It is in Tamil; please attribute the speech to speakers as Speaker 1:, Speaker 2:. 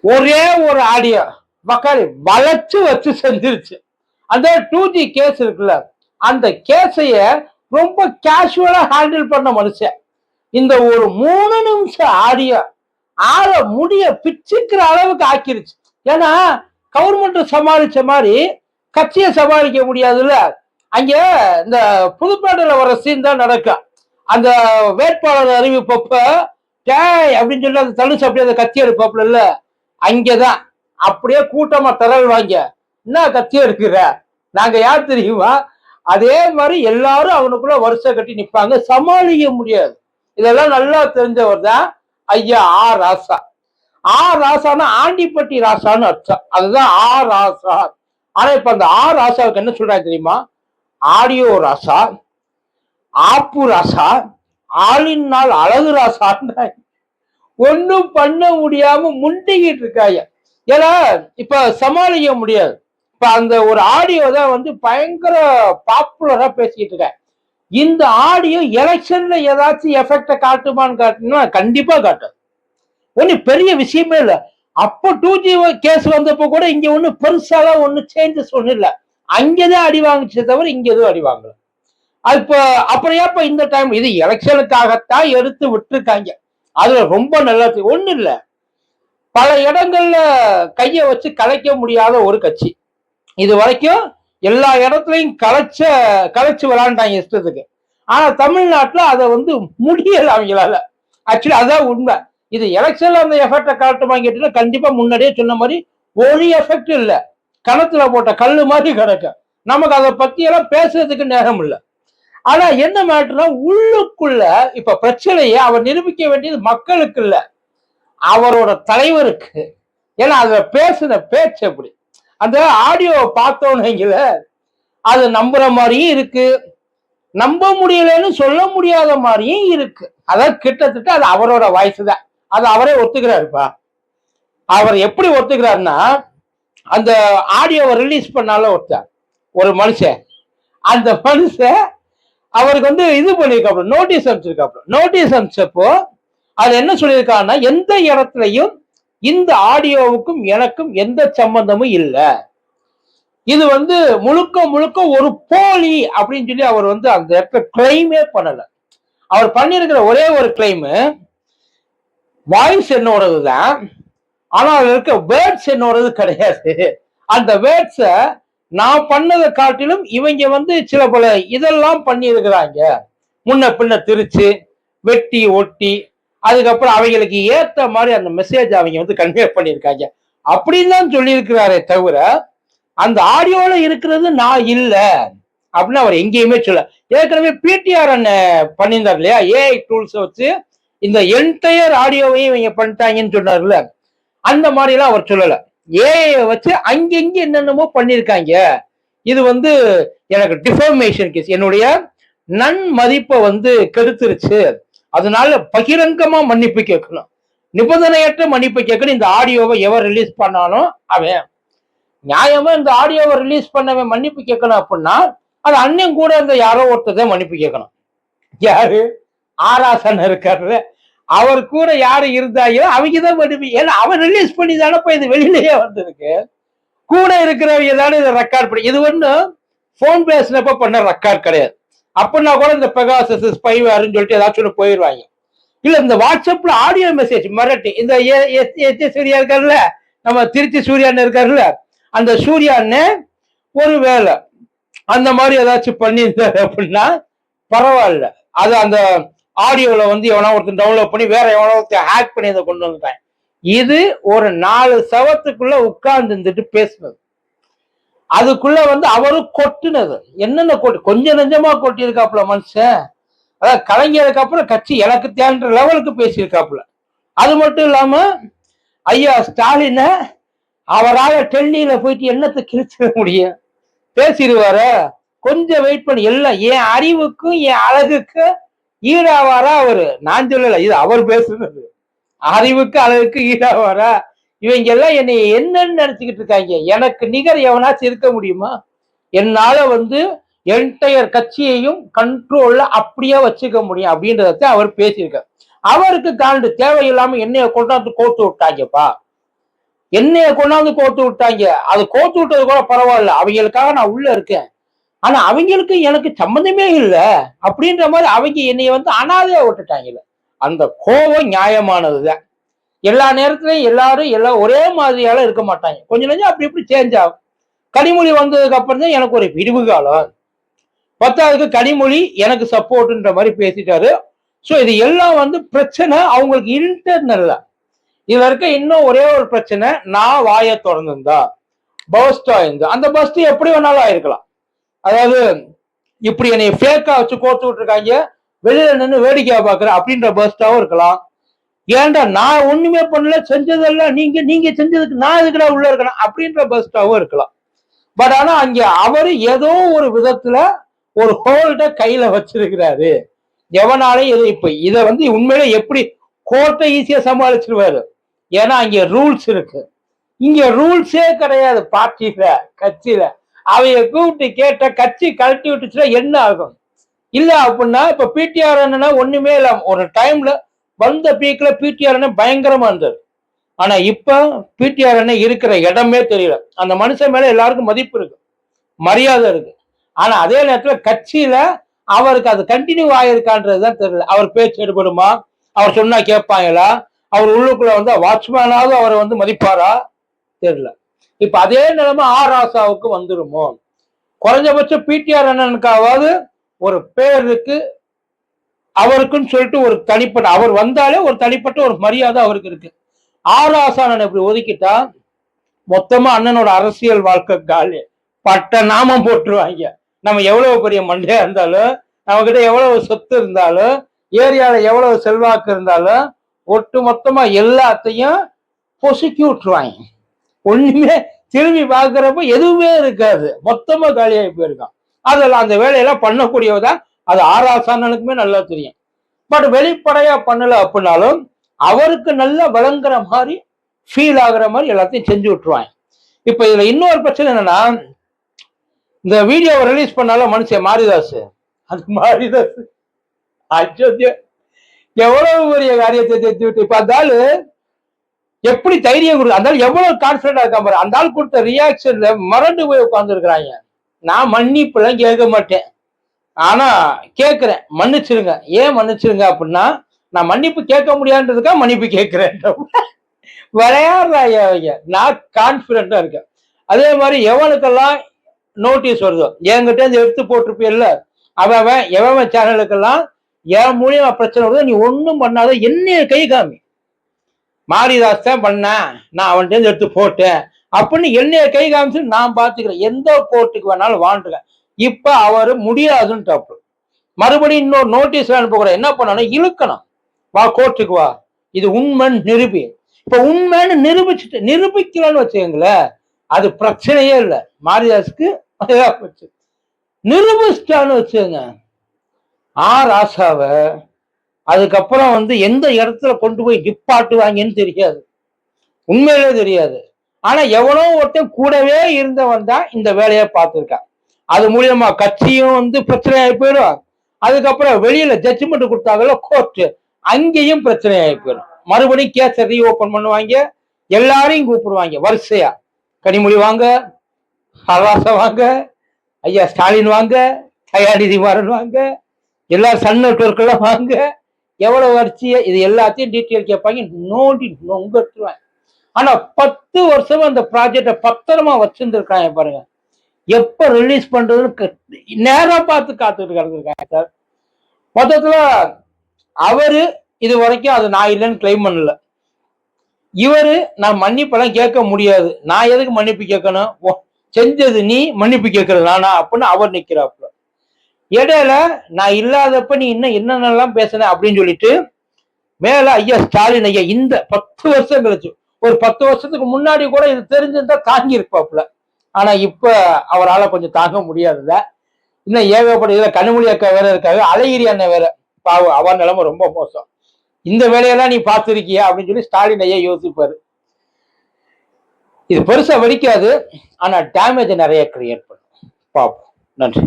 Speaker 1: ஒரே ஒரு ஆடியோ வக்காலி வளைச்சு வச்சு செஞ்சிருச்சு. அந்த 2G கேஸ் இருக்குல்ல, அந்த கேஸைய ரொம்ப கேஷுவலா ஹேண்டில் பண்ண மனுஷன் இந்த ஒரு 3 நிமிஷம் ஆடியோ ஆள முடிய பிச்சுக்கிற அளவுக்கு ஆக்கிருச்சு. ஏன்னா கவர்மெண்ட் சமாளிச்ச மாதிரி கட்சியை சமாளிக்க முடியாதுல்ல. அங்க இந்த புதுப்பேட்டையில வர சீன் தான் நடக்கும். அந்த வேட்பாளர் அறிவிப்பப்ப அப்படின்னு சொல்லி அந்த தனுசு அப்படியே அந்த கட்சி எடுப்பாப்புல, அங்கதான் அப்படியே கூட்டமா திரள் வாங்க என்ன கட்சி எடுக்கிற, நாங்க யார் தெரியுமா? அதே மாதிரி எல்லாரும் அவனுக்குள்ள வருஷம் கட்டி நிப்பாங்க, சமாளிக்க முடியாது. இதெல்லாம் நல்லா தெரிஞ்சவர் தான் ஐயா ராசா. ராசானா ஆண்டிப்பட்டி ராசான்னு அர்த்தம், அதுதான் ராசா. ஆனா இப்ப அந்த ராசாவுக்கு என்ன சொல்றாங்க தெரியுமா? ஆடியோ ராசா, ஆப்பு ராசா, ஆளின் நாள் அழகு ராசான்னு ஒன்னும் பண்ண முடியாம முண்டிக்கிட்டு இருக்காங்க. ஏன்னா இப்ப சமாளிக்க முடியாது. இப்ப அந்த ஒரு ஆடியோ தான் வந்து பயங்கர பாப்புலரா பேசிக்கிட்டு இருக்க. இந்த ஆடியோ எலெக்ஷன்ல ஏதாச்சும் எஃபெக்ட காட்டுமான்னு காட்டுனா கண்டிப்பா காட்டும். ஒண்ணு பெரிய விஷயமே இல்ல. அப்போ 2G கேஸ் வந்தப்போ கூட இங்க ஒண்ணு பெருசாலாம் ஒண்ணு சேஞ்சஸ் ஒண்ணு இல்ல. அங்கதான் அடி வாங்கிச்சே தவிர இங்க எதுவும் அடி வாங்கல. இப்ப அப்புறம் ஏப்ப இந்த டைம் இது எலெக்ஷனுக்காகத்தான் எடுத்து விட்டுருக்காங்க. அதுல ரொம்ப நல்லா ஒண்ணு இல்ல, பல இடங்கள்ல கைய வச்சு கலைக்க முடியாத ஒரு கட்சி. இது வரைக்கும் எல்லா இடத்துலயும் கலைச்சு விளையாண்டாங்க இஷ்டத்துக்கு. ஆனா தமிழ்நாட்டுல அதை வந்து முடியல அவங்களால. ஆக்சுவலி அதான் உண்மை. இது எலெக்ஷன்ல அந்த எஃபெக்ட காட்டுமா கேட்டீங்கன்னா கண்டிப்பா முன்னாடியே சொன்ன மாதிரி ஒரு எஃபெக்ட் இல்ல. கணத்துல போட்ட கல்லு மாதிரி கிடக்கு. நமக்கு அதை பத்தி எல்லாம் பேசுறதுக்கு நேரம் இல்லை. ஆனா என்ன மேட்டர்னா உள்ளுக்குள்ள இப்ப பிரச்சனையை அவர் நிரூபிக்க வேண்டியது மக்களுக்கு இல்ல, அவரோட தலைவருக்கு. ஏன்னா அதுல பேசுன பேச்சு எப்படி, அந்த ஆடியோ பார்த்தோன்னீங்கள அது நம்புற மாதிரியும் இருக்கு, நம்ப முடியலன்னு சொல்ல முடியாத மாதிரியும் இருக்கு. அதாவது கிட்டத்தட்ட அது அவரோட வாய்ஸ் தான். அது அவரே ஒத்துக்கிறாருப்பா. அவர் எப்படி ஒத்துக்கிறாருன்னா, அந்த ஆடியோவை ரிலீஸ் பண்ணால ஒரு மனுஷன், அந்த மனுஷன் அவருக்கு வந்து இது பண்ணிருக்காப்ல, நோட்டீஸ் அனுப்பிச்சிருக்காப்ல. நோட்டீஸ் அனுப்பிச்சப்போ அது என்ன சொல்லியிருக்காங்கன்னா, எந்த இடத்துலையும் இந்த ஆடியோவுக்கும் எனக்கும் எந்த சம்பந்தமும் இல்லை, இது வந்து முழுக்க முழுக்க ஒரு போலி அப்படின்னு சொல்லி அவர் வந்து அந்த இடத்துல கிளைமே பண்ணல. அவர் பண்ணிருக்கிற ஒரே ஒரு கிளைம், வாய்ஸ் என்னோடது தான், ஆனா அதுல இருக்க வேர்ட்ஸ் என்னோடது கிடையாது. அந்த வேர்ட்ஸ நான் பண்ணதை காட்டிலும் இவங்க வந்து சில பல இதெல்லாம் பண்ணி இருக்கிறாங்க, முன்ன பின்ன திருச்சு வெட்டி ஒட்டி, அதுக்கப்புறம் அவங்களுக்கு ஏத்த மாதிரி அந்த மெசேஜ் அவங்க வந்து கன்வே பண்ணியிருக்காங்க அப்படின்னு தான் சொல்லியிருக்கிறாரே தவிர அந்த ஆடியோல இருக்கிறது நான் இல்ல அப்படின்னு அவர் எங்கேயுமே சொல்ல. ஏற்கனவே பிடிஆர் அண்ணன் பண்ணியிருந்தார் இல்லையா, ஏஐ டூல்ஸ் வச்சு இந்த என்டையர் ஆடியோவையும் இவங்க பண்ணிட்டாங்கன்னு சொன்னார்ல, அந்த மாதிரி எல்லாம் அவர் சொல்லல. ஏஐ வச்சு அங்கங்க என்னென்னமோ பண்ணிருக்காங்க, இது வந்து எனக்கு டிஃபர்மேஷன் கேஸ், என்னுடைய நன்மதிப்பை வந்து கெடுத்துருச்சு, அதனால பகிரங்கமா மன்னிப்பு கேட்கணும், நிபந்தனையற்ற மன்னிப்பு கேட்கணும். இந்த ஆடியோவை எவர் ரிலீஸ் பண்ணாலும் அவன் நியாயமா இந்த ஆடியோவை ரிலீஸ் பண்ணவன் மன்னிப்பு கேட்கணும் அப்படின்னா அது அண்ணன் கூட இந்த யாரோ ஒருத்தர் மன்னிப்பு கேட்கணும். யாரு? ஆராசன் இருக்காரு, அவர் கூட யாரு இருந்தாயோ அவங்கதான் மன்னிப்பு. ஏன்னா அவர் ரிலீஸ் பண்ணி தானே இது வெளியிலேயே வந்திருக்கு. கூட இருக்கிறவங்க தானே இதை ரெக்கார்ட் பண்ணி, இது ஒண்ணு போன் பேசினப்ப பண்ண ரெக்கார்ட் கிடையாது. அப்படின்னா கூட இந்த பெகாசஸ் ஸ்பைவேர்னு சொல்லிட்டு ஏதாச்சும் ஒன்று போயிடுவாங்க. இல்ல இந்த வாட்ஸ்அப்ல ஆடியோ மெசேஜ் மிரட்டி, இந்த சூர்யா இருக்காருல்ல, நம்ம திருச்சி சூர்யான்னு இருக்காருல்ல, அந்த சூர்யான்னு ஒரு வேலை அந்த மாதிரி ஏதாச்சும் பண்ணியிருந்தாரு அப்படின்னா பரவாயில்ல. அது அந்த ஆடியோல வந்து எவனா ஒருத்தர் டவுன்லோட் பண்ணி வேற எவனோ ஒருத்தர் ஹேக் பண்ணி அதை கொண்டு வந்துட்டாங்க. இது ஒரு 4 சவத்துக்குள்ள உட்கார்ந்து இருந்துட்டு பேசுனது, அதுக்குள்ள வந்து அவரும் கொட்டுனது என்னென்ன கொட்டு, கொஞ்சம் நெஞ்சமா கொட்டியிருக்காப்புல மனுஷன். அதாவது கலைஞருக்கு அப்புறம் கட்சி எனக்கு தேன்ற லெவலுக்கு பேசியிருக்காப்புல. அது மட்டும் இல்லாம ஐயா ஸ்டாலின அவரால் டெல்லியில போயிட்டு என்னத்தை கிழிச்சிட முடியும், பேசிடுவாரு, கொஞ்சம் வெயிட் பண்ணி, எல்லாம் என் அறிவுக்கும் என் அழகுக்கும் ஈடாவாரா அவரு, நான் சொல்லல, இது அவர் பேசுனது, அறிவுக்கு அழகுக்கு ஈடாவாரா, இவங்க எல்லாம் என்னை என்னன்னு நினைச்சுக்கிட்டு இருக்காங்க, எனக்கு நிகர் எவனாச்சும் இருக்க முடியுமா, என்னால வந்து என்டையர் கட்சியையும் கண்ட்ரோல்ல அப்படியே வச்சுக்க முடியும் அப்படின்றத அவர் பேசியிருக்கார். அவருக்கு காண்டு தேவையில்லாம என்னைய கொண்டாந்து கோத்து விட்டாங்கப்பா. என்னைய கொண்டாந்து கோத்து விட்டாங்க. அது கோத்து விட்டது கூட பரவாயில்ல, அவங்களுக்காக நான் உள்ள இருக்கேன். ஆனா அவங்களுக்கு எனக்கு சம்மந்தமே இல்லை அப்படின்ற மாதிரி அவங்க என்னைய வந்து அனாதையா விட்டுட்டாங்கல்ல. அந்த கோபம் நியாயமானதுதான். எல்லா நேரத்திலையும் எல்லாம் ஒரே மாதிரியால இருக்க மாட்டாங்க. கொஞ்சம் கொஞ்சம் அப்படி இப்படி சேஞ்ச் ஆகும். கனிமொழி வந்ததுக்கு அப்புறம் தான் எனக்கு ஒரு விரிவு காலம். பத்தாவதுக்கு கனிமொழி எனக்கு சப்போர்ட்ன்ற மாதிரி பேசிட்டாரு. ஸோ இது எல்லாம் வந்து பிரச்சனை அவங்களுக்கு இன்டர்னல்ல. இதுல இருக்க இன்னும் ஒரே ஒரு பிரச்சனை, நான் வாயை திறந்திருந்தா பஸ்ட் ஆயிருந்தா, அந்த பஸ்ட் எப்படி வேணாலும் ஆயிருக்கலாம். அதாவது இப்படி என்னை ஃபேக்கா வச்சு கோத்து விட்டுருக்காங்க, வெளியில நின்று வேடிக்கையா பாக்குறேன் அப்படின்ற பஸ்டாவும் இருக்கலாம். ஏன்டா நான் ஒண்ணுமே பண்ணல, செஞ்சதெல்லாம் நீங்க செஞ்சதுக்கு நான் எதுக்குடா உள்ள இருக்கணும் அப்படின்ற பஸ்டாவும் இருக்கலாம். பட் ஆனா அங்க அவரு ஏதோ ஒரு விதத்துல ஒரு ஹோல்ட கையில வச்சிருக்கிறாரு. எவனாலையும் இப்ப இத வந்து உண்மையில எப்படி கோர்ட்டை ஈஸியா சமாளிச்சிருவாரு. ஏன்னா அங்க ரூல்ஸ் இருக்கு. இங்க ரூல்ஸே கிடையாது. பார்ட்டியில கட்சியில அவைய கூப்பிட்டு கேட்ட கட்சி கழட்டி விட்டுச்சுன்னா என்ன ஆகும்? இல்ல அப்படின்னா இப்ப பிடிஆர் என்னன்னா ஒண்ணுமே இல்ல. ஒரு டைம்ல வந்த பீக்ல பிடிஆர் பயங்கரமா இருந்தது. ஆனா இப்ப பிடிஆர் இருக்கிற இடமே தெரியல. அந்த மனுஷன் மேல எல்லாருக்கும் மதிப்பு இருக்கு, மரியாதை இருக்கு. ஆனா அதே நேரத்துல கட்சியில அவருக்கு அது கண்டினியூ ஆயிருக்கான்றதுதான் தெரியல. அவர் பேச்சு எடுபடுமா? அவர் சொன்னா கேட்பாங்களா? அவர் உள்ளுக்குள்ள வந்து வாட்ச்மேனாவது அவரை வந்து மதிப்பாரா? தெரியல. இப்ப அதே நிலைமை ராசாவுக்கு வந்துருமோ? குறைஞ்சபட்சம் பிடிஆர் அண்ணனுக்காவது ஒரு பேருக்கு அவருக்குன்னு சொல்லிட்டு ஒரு தனிப்பட்ட, அவர் வந்தாலே ஒரு தனிப்பட்ட ஒரு மரியாதை அவருக்கு இருக்கு. ராசா அண்ணன் இப்படி ஒதுக்கிட்டா மொத்தமா அண்ணனோட அரசியல் வாழ்க்கை காலி. பட்ட நாமம் போட்டுருவாங்க. நம்ம எவ்வளவு பெரிய மண்டையா இருந்தாலும், நம்ம கிட்ட எவ்வளவு சொத்து இருந்தாலும், ஏரியால எவ்வளவு செல்வாக்கு இருந்தாலும், ஒட்டு மொத்தமா எல்லாத்தையும் பொசுக்கி விட்டுருவாங்க. ஒண்ணுமே திரும்பி பார்க்கிறப்ப எதுவுமே இருக்காது, மொத்தமா காலியாகி போயிருக்கான். அதெல்லாம் அந்த வேலையெல்லாம் பண்ணக்கூடியவதான். அது ராசானுக்குமே நல்லா தெரியும். பட் வெளிப்படையா பண்ணல அப்படின்னாலும் அவருக்கு நல்லா வழங்குற மாதிரி ஃபீல் ஆகுற மாதிரி எல்லாத்தையும் செஞ்சு விட்டுருவாங்க. இப்ப இதுல இன்னொரு பிரச்சனை என்னன்னா, இந்த வீடியோவை ரிலீஸ் பண்ணாலும் மனுஷன் மாரிதாஸ், அந்த மாரிதாஸ் எவ்வளவு பெரிய காரியத்தை செஞ்சு விட்டு இப்ப அந்த ஆளு எப்படி தைரியம் கொடுத்து, அந்த ஆள் எவ்வளவு கான்பிடண்டா இருக்கா பாரு. அந்த ஆள் கொடுத்த ரியாக்ஷன்ல மறந்து போய் உட்கார்ந்து இருக்கிறாங்க. நான் மன்னிப்பு எல்லாம் கேட்க மாட்டேன், ஆனா கேட்கிறேன் மன்னிச்சிருங்க. ஏன் மன்னிச்சிருங்க அப்படின்னா, நான் மன்னிப்பு கேட்க முடியாதுன்றதுக்காக மன்னிப்பு கேட்கிறேன். விளையாடுறாங்க அவங்க. நான் கான்பிடண்டா இருக்கேன். அதே மாதிரி எவனுக்கெல்லாம் நோட்டீஸ் வருதோ என்கிட்ட இருந்து எடுத்து போட்டிருப்பியல்ல, அவன் எவன் சேனலுக்கெல்லாம் என் மூலியமா பிரச்சனை வருதோ, நீ ஒன்னும் பண்ணாத, என்னைய கை காமி. மாரிதாஸ் தான் பண்ண, நான் அவன்கிட்ட இருந்து எடுத்து போட்டேன் அப்படின்னு என்னைய கை காமிச்சு நான் பாத்துக்கிறேன். எந்த கோர்ட்டுக்கு வேணாலும் வாழ்ந்துக்கிறேன். இப்ப அவரு முடியாதுன்னு தப்பு. மறுபடியும் இன்னொரு நோட்டீஸ் அனுப்பக்கூடாது. என்ன பண்ணணும்? இழுக்கணும். வா கோர்ட்டுக்கு வா, இது உண்மைன்னு நிரூபி. இப்ப உண்மைன்னு நிரூபிக்கலன்னு வச்சுக்கோங்களேன், அது பிரச்சனையே இல்லை. மாரிதாஸுக்கு நிரூபிச்சிட்டான்னு வச்சுக்கோங்க, ராசாவை அதுக்கப்புறம் வந்து எந்த இடத்துல கொண்டு போய் நிப்பாட்டுவாங்கன்னு தெரியாது, உண்மையிலே தெரியாது. ஆனா எவ்வளோ ஒருத்தன் கூடவே இருந்தவன் தான் இந்த வேலையை பார்த்துருக்கான். அது மூலியமா கட்சியும் வந்து பிரச்சனையாகி போயிடும். அதுக்கப்புறம் வெளியில ஜட்ஜ்மெண்ட் கொடுத்தாங்கல்ல கோர்ட்டு, அங்கேயும் பிரச்சனையாகி போயிடும். மறுபடியும் கேஸை ரீஓபன் பண்ணுவாங்க, எல்லாரையும் கூப்பிடுவாங்க வரிசையா. கனிமொழி வாங்க, ராசா வாங்க, ஐயா ஸ்டாலின் வாங்க, தயாநிதி மாறன் வாங்க, எல்லா சன் நெட்வொர்க்கெல்லாம் வாங்க, எவ்வளவு வரிசையா இது எல்லாத்தையும் டீட்டெயில் கேட்பாங்க. நோண்டி நொங்க எடுத்துருவாங்க. ஆனா 10 வருஷமா அந்த ப்ராஜெக்டை பத்திரமா வச்சிருந்துருக்காங்க பாருங்க. எப்ப ரிலீஸ் பண்றதுன்னு நேரம் பார்த்து காத்துட்டு கிடந்திருக்காங்க சார். மொத்தத்துல அவரு இது வரைக்கும் அது நான் இல்லைன்னு கிளைம் பண்ணல. இவரு நான் மன்னிப்பெல்லாம் கேட்க முடியாது, நான் எதுக்கு மன்னிப்பு கேட்கணும், செஞ்சது நீ, மன்னிப்பு கேட்கறது நானா அப்படின்னு அவர் நிக்கிறாப்புல. இடையில நான் இல்லாதப்ப நீ இன்னும் என்னென்னலாம் பேசுன அப்படின்னு சொல்லிட்டு மேல ஐயா ஸ்டாலின் ஐயா இந்த 10 வருஷம் கழிச்சு, ஒரு 10 வருஷத்துக்கு முன்னாடி கூட இது தெரிஞ்சிருந்தா தாங்கி இருப்பாப்புல. ஆனா இப்ப அவரால் கொஞ்சம் தாங்க முடியாதுல்ல. இன்னும் ஏகப்பட்ட இதுல கனிமொழி அக்கா வேற இருக்காரு, அழகிரி அண்ணன் வேற பாவம், அவன் நிலைமை ரொம்ப மோசம். இந்த வேலையெல்லாம் நீ பார்த்திருக்கியா அப்படின்னு சொல்லி ஸ்டாலின் ஐயா யோசிப்பாரு. இது பெருசா வெடிக்காது, ஆனா டேமேஜ் நிறைய கிரியேட் பண்ணும். பார்ப்போம். நன்றி.